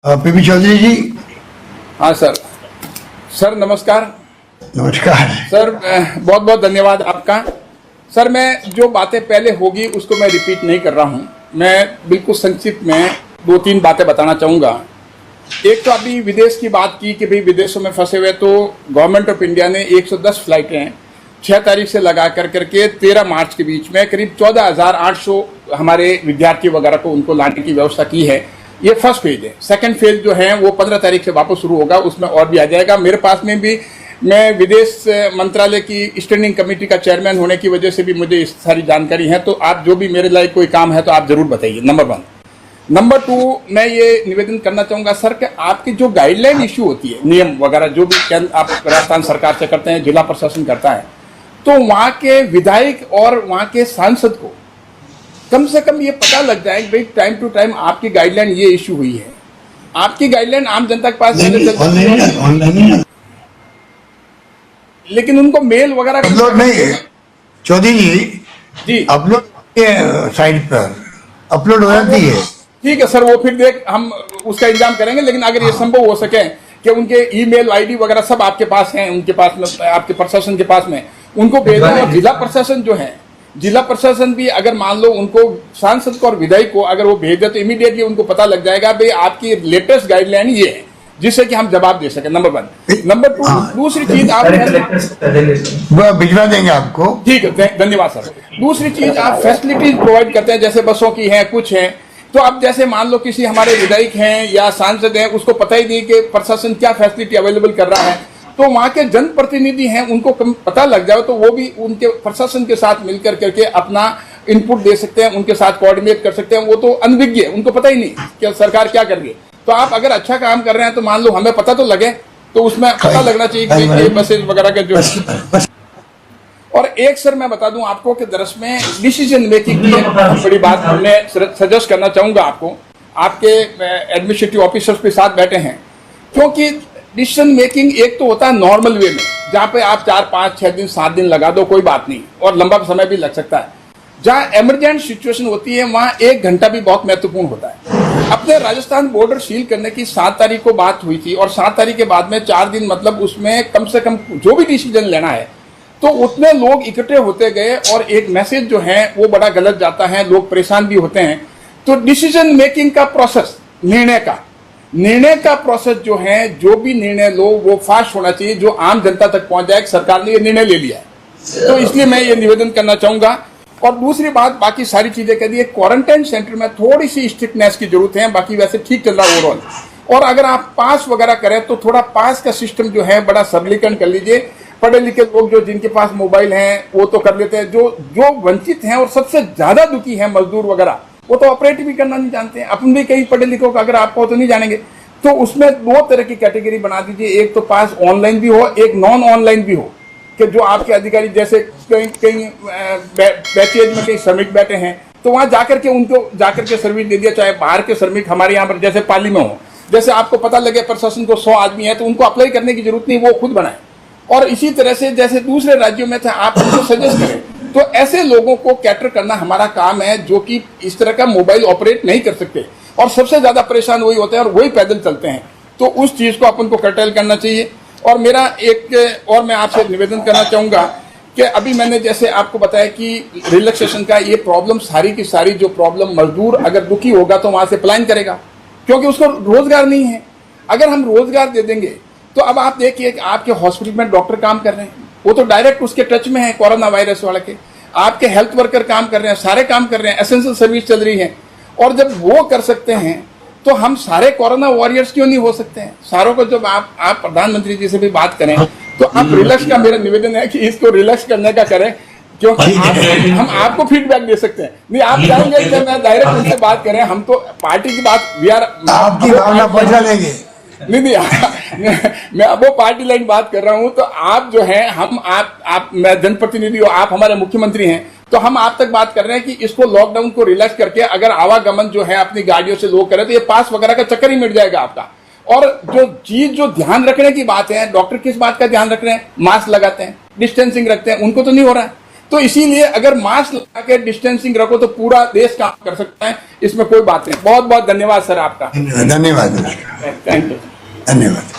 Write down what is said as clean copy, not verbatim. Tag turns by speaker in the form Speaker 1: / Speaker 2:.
Speaker 1: PP Chaudhary जी।
Speaker 2: हाँ sir. Sir नमस्कार।
Speaker 1: नमस्कार
Speaker 2: सर बहुत बहुत धन्यवाद आपका। सर मैं जो बातें पहले होगी उसको मैं रिपीट नहीं कर रहा हूँ। मैं बिल्कुल संक्षिप्त में दो तीन बातें बताना चाहूँगा। एक तो अभी विदेश की बात की कि भाई विदेशों में फंसे हुए, तो गवर्नमेंट ऑफ इंडिया ने 110 फ्लाइटें 6 तारीख से लगा करके 13 मार्च के बीच में करीब 14,800 हमारे विद्यार्थी वगैरह को उनको लाने की व्यवस्था की है। ये फर्स्ट फेज है। सेकंड फेज जो है वो 15 तारीख से वापस शुरू होगा, उसमें और भी आ जाएगा। मेरे पास में भी, मैं विदेश मंत्रालय की स्टैंडिंग कमेटी का चेयरमैन होने की वजह से भी मुझे इस सारी जानकारी है। तो आप जो भी मेरे लायक कोई काम है तो आप जरूर बताइए, नंबर 1। नंबर 2, मैं ये निवेदन करना चाहूँगा सर कि आपकी जो गाइडलाइन इशू होती है, नियम वगैरह जो भी आप राजस्थान सरकार से करते हैं, जिला प्रशासन करता है, तो वहाँ के विधायक और वहाँ के सांसद को कम से कम ये पता लग जाए कि भाई टाइम टू टाइम आपकी गाइडलाइन ये इशू हुई है। आपकी गाइडलाइन आम जनता के पास
Speaker 1: ऑनलाइन,
Speaker 2: लेकिन उनको मेल वगैरह
Speaker 1: अपलोड नहीं है चौधरी जी। अपलोड साइट पर अपलोड हो जाती है।
Speaker 2: ठीक है सर, वो फिर हम उसका इंतजाम करेंगे। लेकिन अगर ये संभव हो सके कि उनके ईमेल आईडी वगैरह सब आपके पास हैं, उनके पास में, आपके प्रशासन के पास में, उनको भेजें। और जिला प्रशासन जो है, जिला प्रशासन भी अगर मान लो उनको सांसद को और विधायक को अगर वो भेज दे तो इमीडिएटली उनको पता लग जाएगा भाई आपकी लेटेस्ट गाइडलाइन ये है, जिससे कि हम जवाब दे सके। नंबर 1। नंबर 2, दूसरी चीज आप
Speaker 1: भिजवा देंगे आपको।
Speaker 2: ठीक है, धन्यवाद सर। दूसरी चीज, आप फैसिलिटीज प्रोवाइड करते हैं, जैसे बसों की है, कुछ है, तो अब जैसे मान लो किसी हमारे विधायक हैं या सांसद हैं, उसको पता ही नहीं कि प्रशासन क्या फैसिलिटी अवेलेबल कर रहा है, तो वहाँ के जनप्रतिनिधि हैं उनको पता लग जाए तो वो भी उनके प्रशासन के साथ मिलकर करके अपना इनपुट दे सकते हैं, उनके साथ कोऑर्डिनेट कर सकते हैं। वो तो अनभिज्ञ है, उनको पता ही नहीं कि सरकार क्या कर रही है। तो आप अगर अच्छा काम कर रहे हैं तो मान लो हमें पता तो लगे, तो उसमें पता लगना चाहिए कि बसेज वगैरह का जो। और एक सर मैं बता दूं आपको कि दरअसल में डिसीजन मेकिंग की एक बड़ी बात मैं सजेस्ट करना चाहूंगा आपको, आपके एडमिनिस्ट्रेटिव ऑफिसर्स के साथ बैठे हैं, क्योंकि डिसीजन मेकिंग एक तो होता है नॉर्मल वे में, जहाँ पे आप 4, 5, 6 दिन 7 दिन लगा दो, कोई बात नहीं, और लंबा समय भी लग सकता है। जहाँ इमरजेंट सिचुएशन होती है वहाँ 1 घंटा भी बहुत महत्वपूर्ण होता है। अपने राजस्थान बॉर्डर सील करने की 7 तारीख को बात हुई थी, और 7 तारीख के बाद में 4 दिन, मतलब उसमें कम से कम जो भी डिसीजन लेना है तो उतने लोग इकट्ठे होते गए, और एक मैसेज जो है वो बड़ा गलत जाता है, लोग परेशान भी होते हैं। तो डिसीजन मेकिंग का प्रोसेस, निर्णय का प्रोसेस जो है, जो भी निर्णय लो वो फास्ट होना चाहिए, जो आम जनता तक पहुंच जाए। सरकार ने ये निर्णय ले लिया है, तो इसलिए मैं ये निवेदन करना चाहूंगा। और दूसरी बात, बाकी सारी चीजें कह दी, क्वारंटाइन सेंटर में थोड़ी सी स्ट्रिक्टनेस की जरूरत है, बाकी वैसे ठीक चल रहा है ओवरऑल। और अगर आप पास वगैरह करें तो थोड़ा पास का सिस्टम जो है बड़ा सबलीकरण कर लीजिए। पढ़े लिखे लोग जो जिनके पास मोबाइल हैं वो तो कर लेते हैं, जो वंचित हैं और सबसे ज्यादा दुखी है मजदूर वगैरह, वो तो ऑपरेट भी करना नहीं जानते हैं। अपन भी कई पढ़े लिखों का अगर आपको तो नहीं जानेंगे, तो उसमें 2 तरह की कैटेगरी बना दीजिए। एक तो पास ऑनलाइन भी हो, एक नॉन ऑनलाइन भी हो, कि जो आपके अधिकारी जैसे कहीं बैचेज में कहीं श्रमिक बैठे हैं तो वहां जाकर के उनको जाकर के सर्विस दे दिया। चाहे बाहर के श्रमिक हमारे यहाँ पर जैसे पाली में हो, जैसे आपको पता लगे प्रशासन को 100 आदमी है तो उनको अप्लाई करने की जरूरत नहीं, वो खुद बनाए। और इसी तरह से जैसे दूसरे राज्यों में थे, आप उनको सजेस्ट करें। तो ऐसे लोगों को कैटर करना हमारा काम है, जो कि इस तरह का मोबाइल ऑपरेट नहीं कर सकते, और सबसे ज्यादा परेशान वही होते हैं और वही पैदल चलते हैं। तो उस चीज को अपन को कर्टेल करना चाहिए। और मेरा एक और मैं आपसे निवेदन करना चाहूंगा कि अभी मैंने जैसे आपको बताया कि रिलैक्सेशन का ये प्रॉब्लम, सारी की सारी जो प्रॉब्लम, मजदूर अगर दुखी होगा तो वहां से पलायन करेगा, क्योंकि उसको रोजगार नहीं है। अगर हम रोजगार दे देंगे तो अब आप देखिए कि आपके हॉस्पिटल में डॉक्टर काम कर रहे हैं, वो तो डायरेक्ट उसके टच में है कोरोना वायरस वाले के। आपके हेल्थ वर्कर काम कर रहे हैं, सारे काम कर रहे हैं, एसेंशियल सर्विस चल रही है। और जब वो कर सकते हैं तो हम सारे कोरोना वॉरियर्स क्यों नहीं हो सकते हैं? सारों को जब आप प्रधानमंत्री जी से भी बात करें तो आप रिलैक्स का, मेरा निवेदन है कि इसको रिलैक्स करने का करें, क्योंकि हम आपको फीडबैक दे सकते हैं। नहीं, आप चाहेंगे कि मैं डायरेक्ट उनसे बात करें, हम तो पार्टी की बात, वी आर
Speaker 1: आपकी भावना पहुंचा देंगे।
Speaker 2: नहीं, मैं अब वो पार्टी लाइन बात कर रहा हूं। तो आप जो है, हम आप मैं जनप्रतिनिधि हूं, आप हमारे मुख्यमंत्री हैं, तो हम आप तक बात कर रहे हैं कि इसको लॉकडाउन को रिलैक्स करके अगर आवागमन जो है अपनी गाड़ियों से लोग करें तो ये पास वगैरह का चक्कर ही मिट जाएगा आपका। और जो ध्यान रखने की बात है, डॉक्टर किस बात का ध्यान रख रहे हैं? मास्क लगाते हैं, डिस्टेंसिंग रखते हैं, उनको तो नहीं हो रहा है। तो इसीलिए अगर मास्क लगा के डिस्टेंसिंग रखो तो पूरा देश काम कर सकता है, इसमें कोई बात नहीं। बहुत बहुत धन्यवाद सर आपका।
Speaker 1: धन्यवाद
Speaker 2: थैंक यू।
Speaker 1: धन्यवाद।